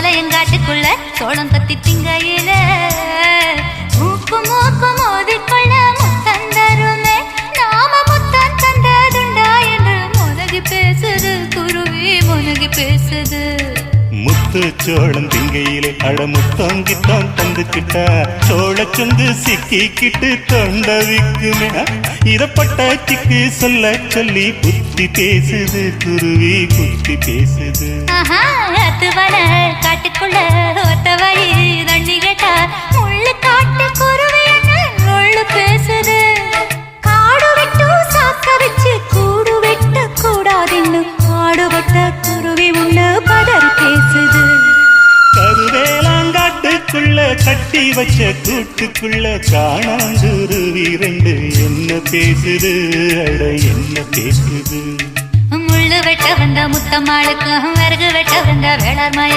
சோலையங்காட்டுக்குள்ள சோளம் பத்தி திங்கையில மூக்கு மூக்கு மோதிக்கொள்ள முத்தம் தருமே நாம முத்தம் தந்ததுண்டா என்று முனகி பேசுது குருவி முனகி பேசுது முத்து சோளம் திங்கையிலே அடமுத்தங்கித்தான் தந்துக்கிட்டா சோளச்சொந்து சிக்கிக்கிட்டு தொண்டவிக்குமே இதப்பட்ட சிக்கு சொல்ல சொல்லி புத்தி பேசுது குருவி புத்தி பேசுது காட்டுக்குள்ள ஒத்த வழி தண்ணி கேட்டா முள்ளு காட்டு குருவி முள்ளு பேசுது காடு விட்டு சாக்க வச்சு கூடு வெட்ட கூடாதுன்னு ஆடுபட்ட குருவி முன்னு பதறி பேசுது கருவேலாங்காட்டுக்குள்ள கட்டி வச்ச கூட்டுக்குள்ள காணாங்குருவி ரெண்டு என்ன பேசுது அட என்ன பேசுது முள்ளு வெட்ட வந்த முத்தம்மாளுக்கும் விறகு வெட்ட வந்த வேளாண்மை